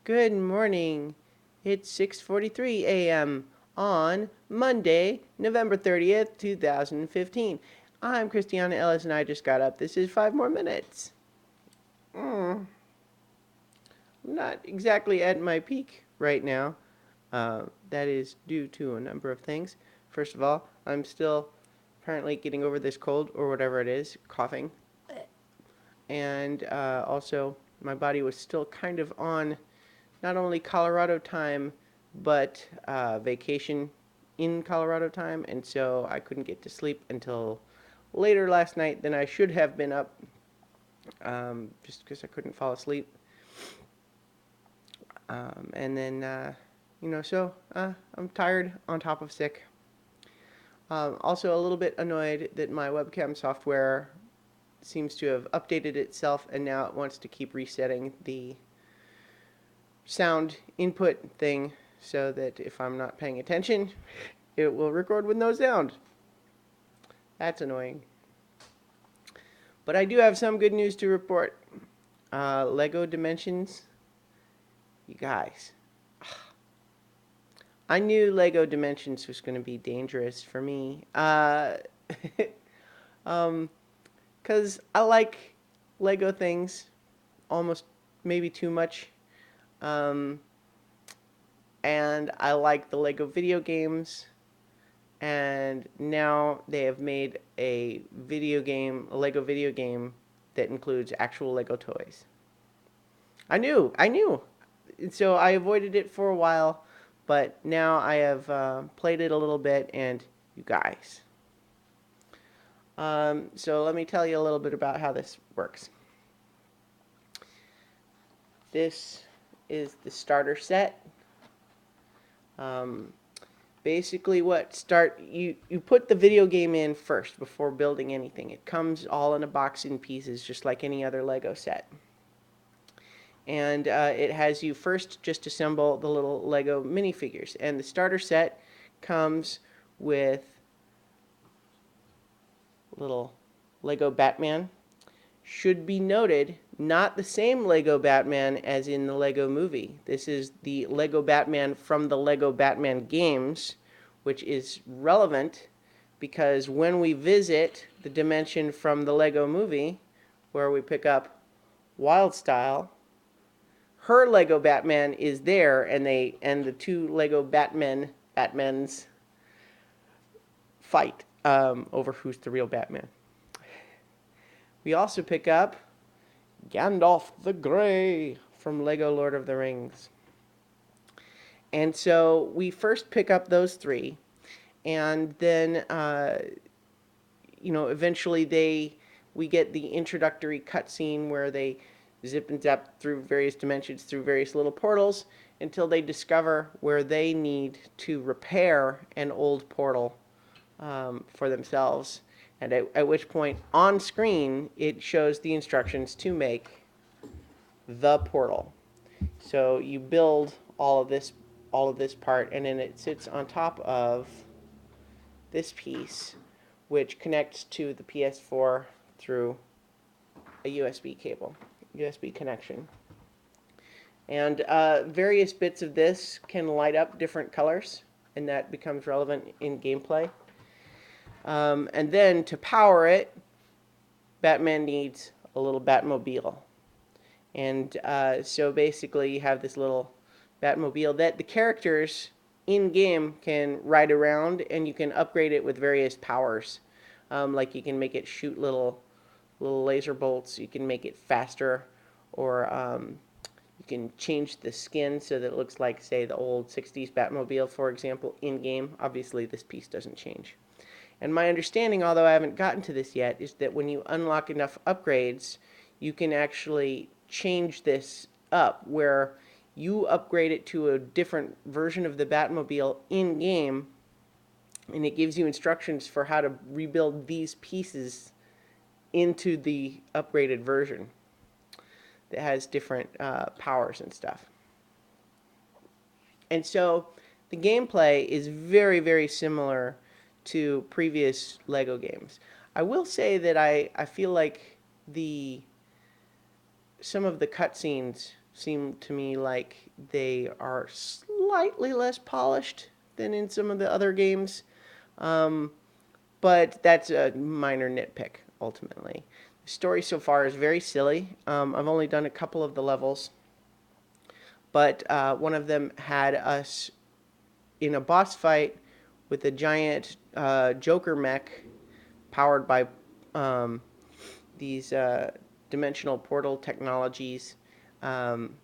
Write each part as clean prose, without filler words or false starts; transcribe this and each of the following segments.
Good morning. It's 6:43 a.m. on Monday, November 30th, 2015. I'm Christiana Ellis and I just got up. This is 5 more minutes. I'm not exactly at my peak right now. That is due to a number of things. First of all, I'm still apparently getting over this cold or whatever it is, coughing. And also, my body was still kind of on not only Colorado time, but vacation in Colorado time, and so I couldn't get to sleep until later last night than I should have been up, just because I couldn't fall asleep. And then, I'm tired on top of sick. Also, a little bit annoyed that my webcam software seems to have updated itself, and now it wants to keep resetting the sound input thing so that if I'm not paying attention, it will record with no sound. That's annoying. But I do have some good news to report. Lego Dimensions, you guys. I knew Lego Dimensions was going to be dangerous for me. Because I like Lego things almost maybe too much. Um, and I like the Lego video games. And now they have made a video game, a Lego video game that includes actual Lego toys. I knew. So I avoided it for a while, but now I have played it a little bit, and you guys. So let me tell you a little bit about how this works. This is the starter set. Um, Basically, you put the video game in first before building anything. It comes all in a box in pieces, just like any other Lego set. And it has you first just assemble the little Lego minifigures. And the starter set comes with little Lego Batman. Should be noted, not the same Lego Batman as in the Lego movie. This is the Lego Batman from the Lego Batman games, which is relevant because when we visit the dimension from the Lego movie, where we pick up Wildstyle, her Lego Batman is there, and the two Lego Batmans fight over who's the real Batman. We also pick up Gandalf the Grey from Lego Lord of the Rings. And so we first pick up those three, and then eventually we get the introductory cutscene where they zip and zap through various dimensions, through various little portals, until they discover where they need to repair an old portal for themselves. And at which point, on screen, it shows the instructions to make the portal. So you build all of this part, and then it sits on top of this piece, which connects to the PS4 through a USB cable, USB connection. And various bits of this can light up different colors, and that becomes relevant in gameplay. And then to power it, Batman needs a little Batmobile. And so basically, you have this little Batmobile that the characters in game can ride around, and you can upgrade it with various powers. Like you can make it shoot little laser bolts. You can make it faster, or you can change the skin so that it looks like, say, the old 60s Batmobile, for example, in game. Obviously, this piece doesn't change. And my understanding, although I haven't gotten to this yet, is that when you unlock enough upgrades, you can actually change this up where you upgrade it to a different version of the Batmobile in game, and it gives you instructions for how to rebuild these pieces into the upgraded version that has different powers and stuff. And so the gameplay is very, very similar to previous Lego games. I will say that I feel like some of the cutscenes seem to me like they are slightly less polished than in some of the other games. Um, but that's a minor nitpick, ultimately. The story so far is very silly. I've only done a couple of the levels, but one of them had us in a boss fight with a giant Joker mech powered by um, these dimensional portal technologies um,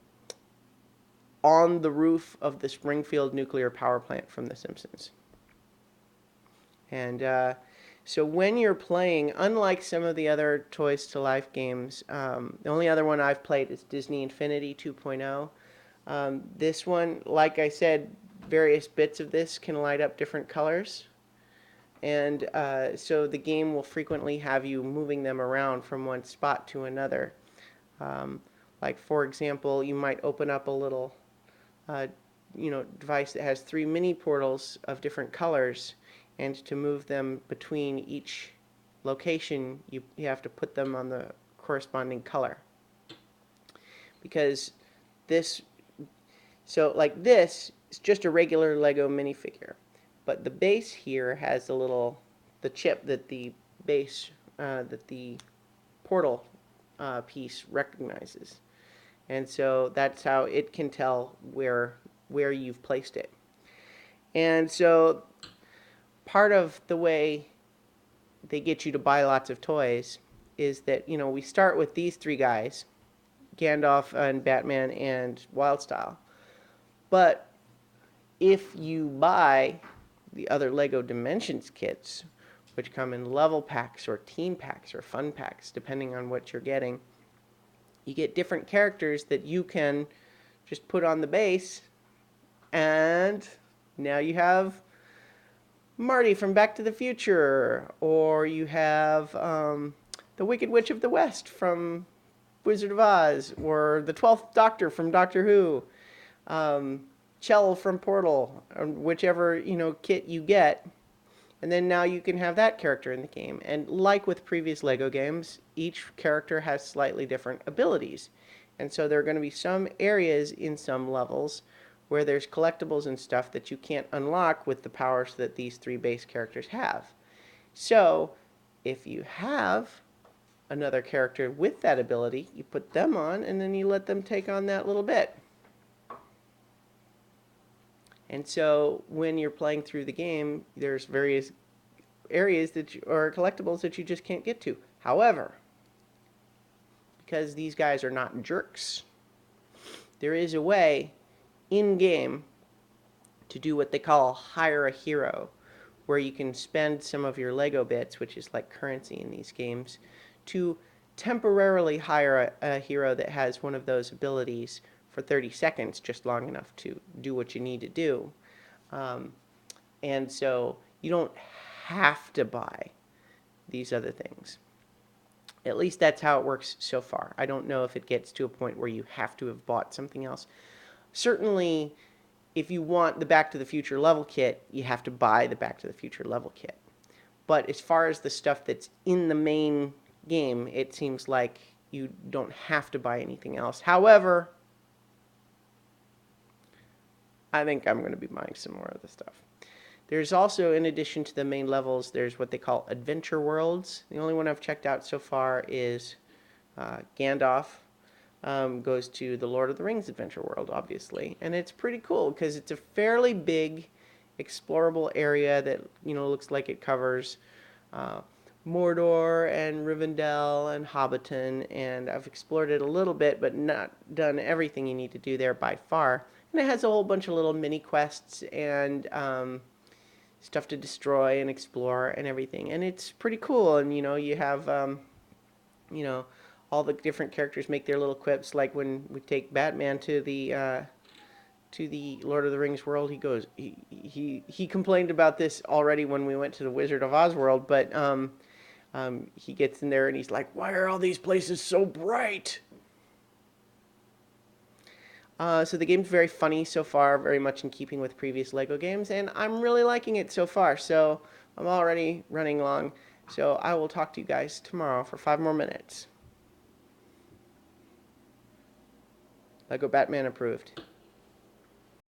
on the roof of the Springfield nuclear power plant from The Simpsons. And so when you're playing, unlike some of the other Toys to Life games, the only other one I've played is Disney Infinity 2.0. This one, like I said, various bits of this can light up different colors. And so the game will frequently have you moving them around from one spot to another. Um, like, for example, you might open up a little uh, device that has 3 mini portals of different colors, and to move them between each location, you have to put them on the corresponding color. Because this, so like this is just a regular Lego minifigure, but the base here has the chip that the base, that the portal piece recognizes. And so that's how it can tell where you've placed it. And so part of the way they get you to buy lots of toys is that, we start with these 3 guys, Gandalf and Batman and Wildstyle. But if you buy the other Lego Dimensions kits, which come in level packs or team packs or fun packs, depending on what you're getting, you get different characters that you can just put on the base, and now you have Marty from Back to the Future, or you have the Wicked Witch of the West from Wizard of Oz, or the 12th Doctor from Doctor Who, Chell from Portal, whichever kit you get. And then now you can have that character in the game. And like with previous Lego games, each character has slightly different abilities. And so there are going to be some areas in some levels where there's collectibles and stuff that you can't unlock with the powers that these 3 base characters have. So if you have another character with that ability, you put them on, and then you let them take on that little bit. And so when you're playing through the game, there's various areas or collectibles that you just can't get to. However, because these guys are not jerks, there is a way in-game to do what they call hire a hero, where you can spend some of your Lego bits, which is like currency in these games, to temporarily hire a hero that has one of those abilities for 30 seconds, just long enough to do what you need to do. And so you don't have to buy these other things. At least that's how it works so far. I don't know if it gets to a point where you have to have bought something else. Certainly, if you want the Back to the Future level kit, you have to buy the Back to the Future level kit. But as far as the stuff that's in the main game, it seems like you don't have to buy anything else. However, I think I'm going to be buying some more of the stuff. There's also, in addition to the main levels, there's what they call adventure worlds. The only one I've checked out so far is Gandalf goes to the Lord of the Rings adventure world, obviously. And it's pretty cool because it's a fairly big explorable area that, looks like it covers Mordor and Rivendell and Hobbiton. And I've explored it a little bit, but not done everything you need to do there by far. And it has a whole bunch of little mini quests and stuff to destroy and explore and everything. And it's pretty cool. And, you have, all the different characters make their little quips. Like when we take Batman to the Lord of the Rings world, he goes, he complained about this already when we went to the Wizard of Oz world, but he gets in there and he's like, why are all these places so bright? So the game's very funny so far, very much in keeping with previous Lego games, and I'm really liking it so far. So I'm already running long. So I will talk to you guys tomorrow for 5 more minutes. Lego Batman approved.